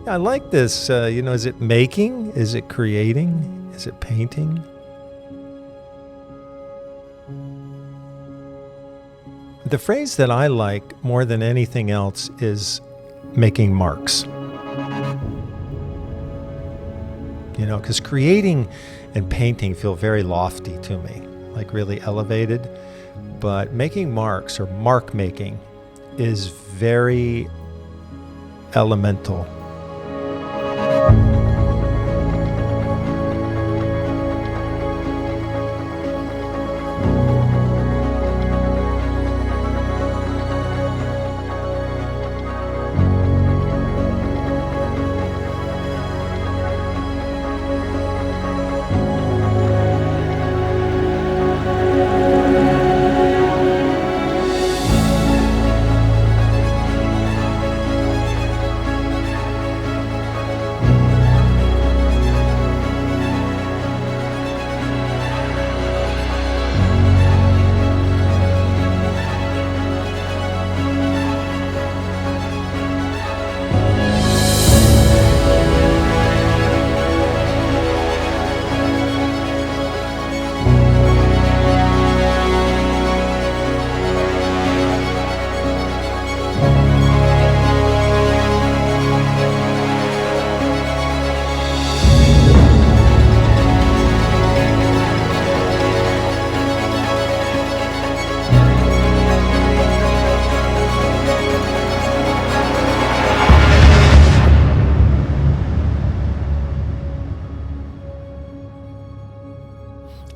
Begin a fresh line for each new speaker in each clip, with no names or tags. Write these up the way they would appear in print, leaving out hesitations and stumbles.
I like this. Is it making? Is it creating? Is it painting? The phrase that I like more than anything else is making marks. Because creating and painting feel very lofty to me, like really elevated. But making marks or mark making is very elemental.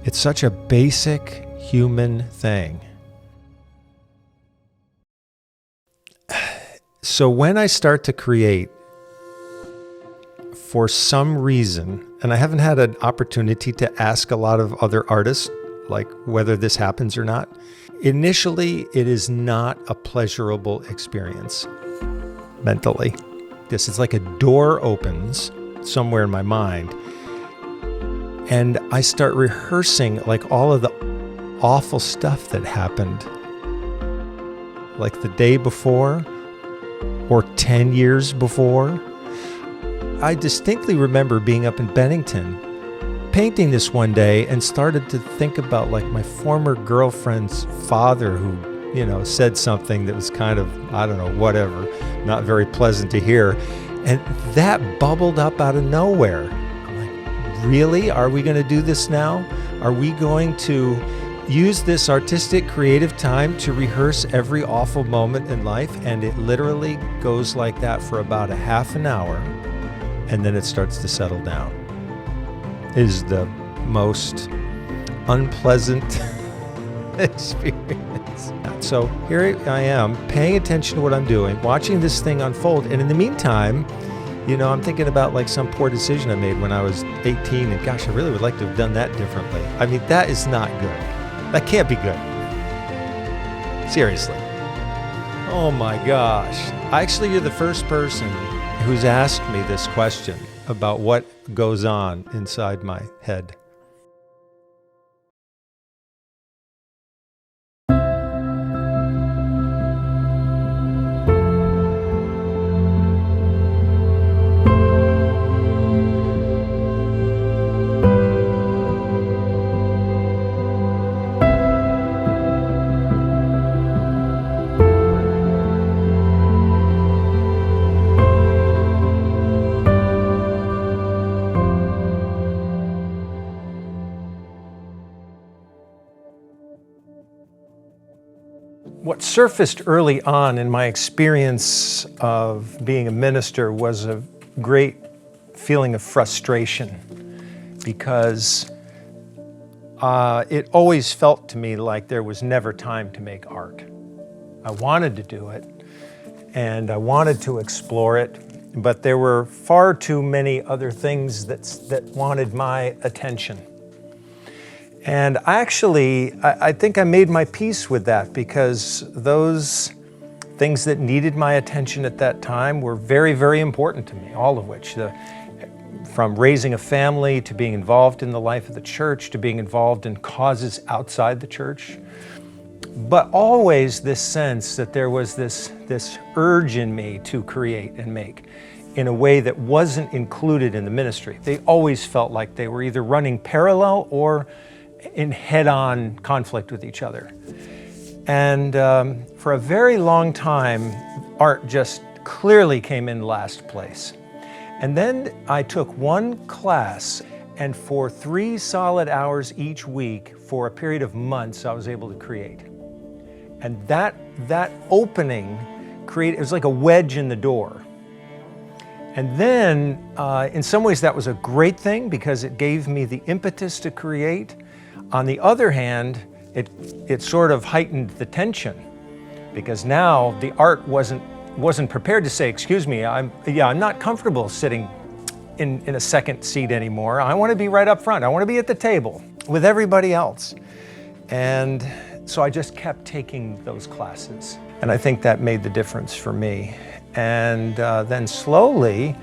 It's such a basic human thing. So when I start to create, for some reason, and I haven't had an opportunity to ask a lot of other artists, like whether this happens or not, initially it is not a pleasurable experience mentally. This is like a door opens somewhere in my mind, and I start rehearsing like all of the awful stuff that happened, like the day before or 10 years before. I distinctly remember being up in Bennington, painting this one day, and started to think about like my former girlfriend's father who, said something that was kind of, I don't know, whatever, not very pleasant to hear. And that bubbled up out of nowhere. Really? Are we going to do this now? Are we going to use this artistic, creative time to rehearse every awful moment in life? And it literally goes like that for about a half an hour, and then it starts to settle down. It is the most unpleasant experience. So here I am, paying attention to what I'm doing, watching this thing unfold, and in the meantime, I'm thinking about like some poor decision I made when I was 18, and gosh, I really would like to have done that differently. I mean, that is not good. That can't be good. Seriously. Oh my gosh. Actually, you're the first person who's asked me this question about what goes on inside my head. What surfaced early on in my experience of being a minister was a great feeling of frustration, because it always felt to me like there was never time to make art. I wanted to do it, and I wanted to explore it, but there were far too many other things that wanted my attention. And actually, I think I made my peace with that, because those things that needed my attention at that time were very, very important to me, all of which. From raising a family, to being involved in the life of the church, to being involved in causes outside the church. But always this sense that there was this urge in me to create and make. in a way that wasn't included in the ministry. They always felt like they were either running parallel or in head-on conflict with each other. And for a very long time, art just clearly came in last place. And then I took one class, and for 3 solid hours each week, for a period of months, I was able to create. And that opening created, it was like a wedge in the door. And then, in some ways, that was a great thing because it gave me the impetus to create. On the other hand, it sort of heightened the tension because now the art wasn't prepared to say, excuse me, I'm not comfortable sitting in a second seat anymore. I want to be right up front. I want to be at the table with everybody else. And so I just kept taking those classes. And I think that made the difference for me. And then slowly,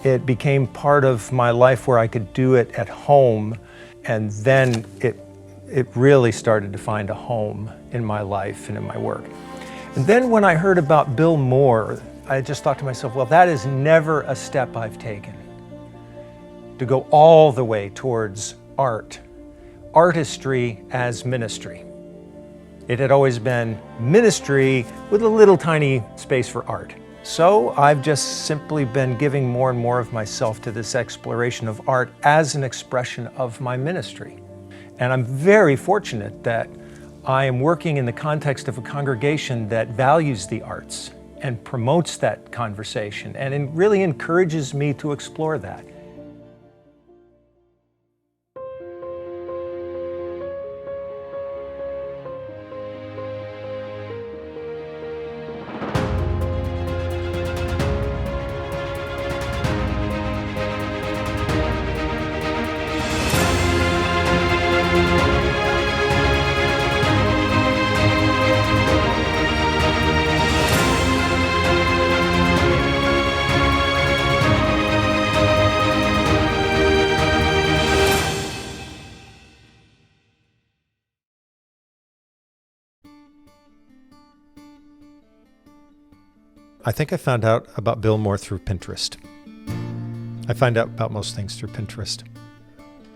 it became part of my life where I could do it at home. And then it really started to find a home in my life and in my work. And then when I heard about Bill Moore, I just thought to myself, well, that is never a step I've taken. To go all the way towards art, artistry as ministry. It had always been ministry with a little tiny space for art. So I've just simply been giving more and more of myself to this exploration of art as an expression of my ministry. And I'm very fortunate that I am working in the context of a congregation that values the arts and promotes that conversation and it really encourages me to explore that. I think I found out about Bill Moore through Pinterest. I find out about most things through Pinterest.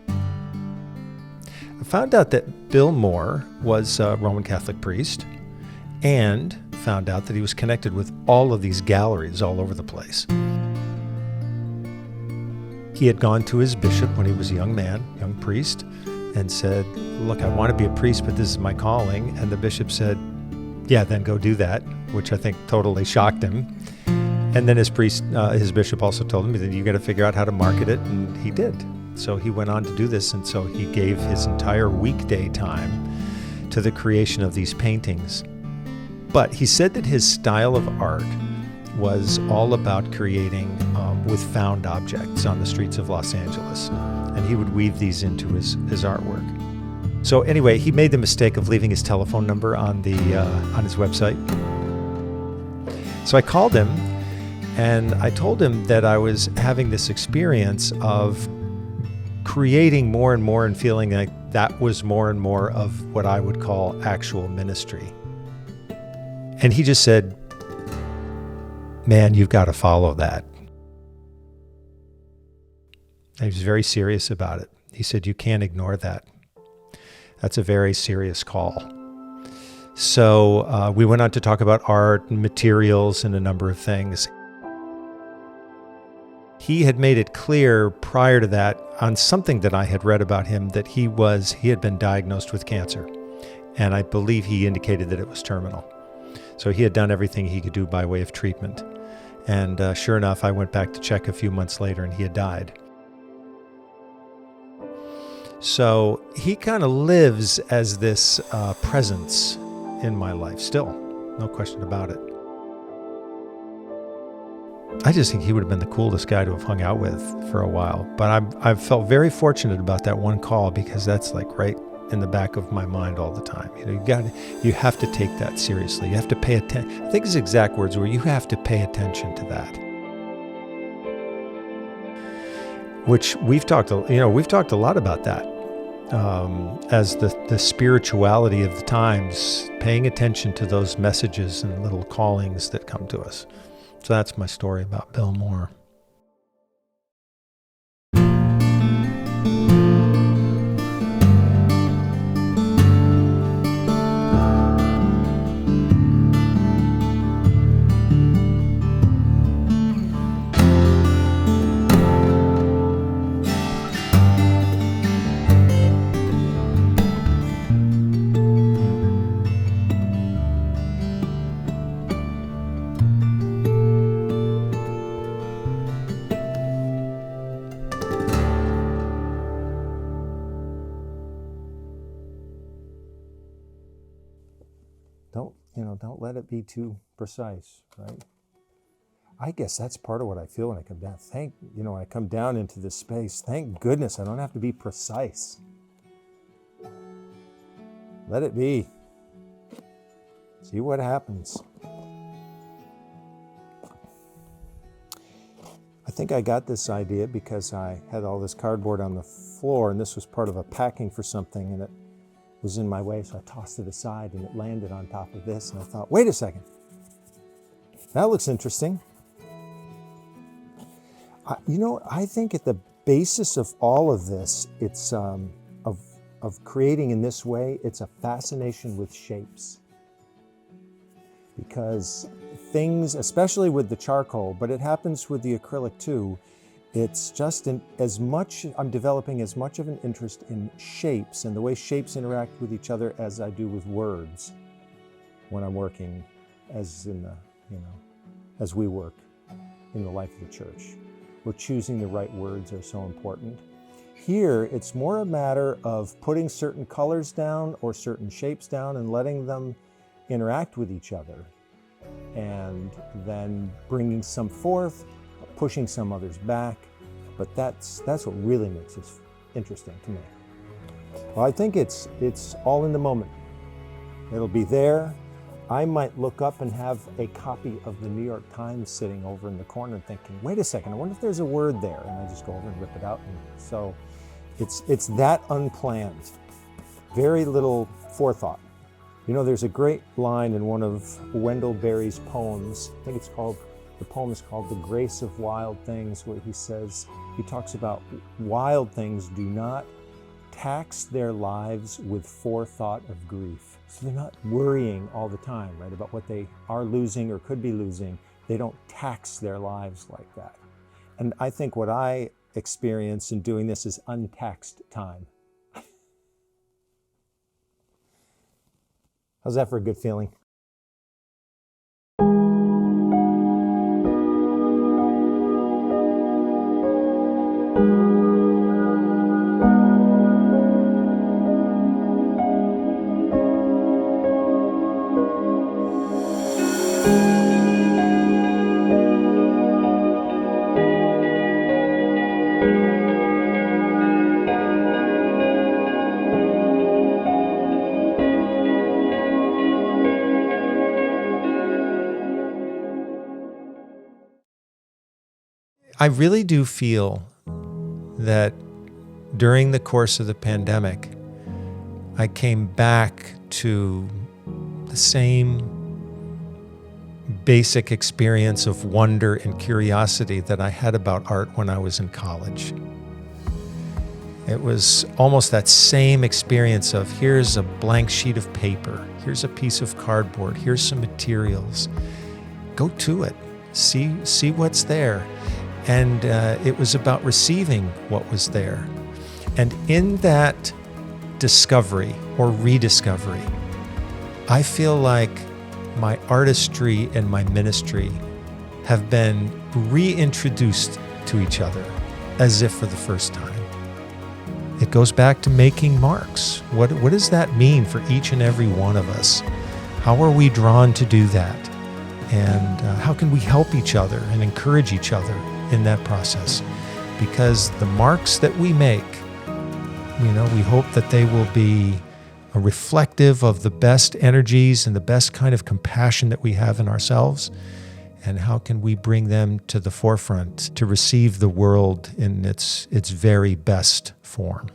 I found out that Bill Moore was a Roman Catholic priest and found out that he was connected with all of these galleries all over the place. He had gone to his bishop when he was a young man, young priest, and said, look, I want to be a priest, but this is my calling. And the bishop said, yeah, then go do that, which I think totally shocked him. And then his bishop also told him that you got to figure out how to market it, and he did. So he went on to do this, and so he gave his entire weekday time to the creation of these paintings. But he said that his style of art was all about creating with found objects on the streets of Los Angeles, and he would weave these into his artwork. So anyway, he made the mistake of leaving his telephone number on his website. So I called him and I told him that I was having this experience of creating more and more and feeling like that was more and more of what I would call actual ministry. And he just said, man, you've got to follow that. And he was very serious about it. He said, you can't ignore that. That's a very serious call. So we went on to talk about art and materials and a number of things. He had made it clear prior to that on something that I had read about him that he had been diagnosed with cancer. And I believe he indicated that it was terminal. So he had done everything he could do by way of treatment. And sure enough, I went back to check a few months later and he had died. So he kind of lives as this presence in my life still, no question about it. I just think he would have been the coolest guy to have hung out with for a while. But I've felt very fortunate about that one call because that's like right in the back of my mind all the time. You have to take that seriously. You have to pay attention. I think his exact words were, you have to pay attention to that. Which we've talked a lot about that as the spirituality of the times, paying attention to those messages and little callings that come to us. So that's my story about Bill Moore. Don't let it be too precise, right? I guess that's part of what I feel when I come down. When I come down into this space, thank goodness I don't have to be precise. Let it be. See what happens. I think I got this idea because I had all this cardboard on the floor, and this was part of a packing for something, and it was in my way, so I tossed it aside, and it landed on top of this, and I thought, wait a second. That looks interesting. I think at the basis of all of this, it's of creating in this way, it's a fascination with shapes. Because things, especially with the charcoal, but it happens with the acrylic too, it's just I'm developing as much of an interest in shapes and the way shapes interact with each other as I do with words when I'm working as we work in the life of the church. Where choosing the right words are so important. Here, it's more a matter of putting certain colors down or certain shapes down and letting them interact with each other, and then bringing some forth, pushing some others back. But that's what really makes this interesting to me. Well, I think it's all in the moment. It'll be there. I might look up and have a copy of the New York Times sitting over in the corner thinking, wait a second, I wonder if there's a word there. And I just go over and rip it out. And so it's that unplanned, very little forethought. There's a great line in one of Wendell Berry's poems. I think the poem is called The Grace of Wild Things, where he talks about wild things do not tax their lives with forethought of grief. So they're not worrying all the time, right, about what they are losing or could be losing. They don't tax their lives like that. And I think what I experience in doing this is untaxed time. How's that for a good feeling? I really do feel that during the course of the pandemic, I came back to the same basic experience of wonder and curiosity that I had about art when I was in college. It was almost that same experience of here's a blank sheet of paper, here's a piece of cardboard, here's some materials. Go to it, see what's there. And it was about receiving what was there. And in that discovery or rediscovery, I feel like my artistry and my ministry have been reintroduced to each other as if for the first time. It goes back to making marks. What does that mean for each and every one of us? How are we drawn to do that? And how can we help each other and encourage each other in that process? Because the marks that we make, we hope that they will be reflective of the best energies and the best kind of compassion that we have in ourselves. And how can we bring them to the forefront to receive the world in its very best form?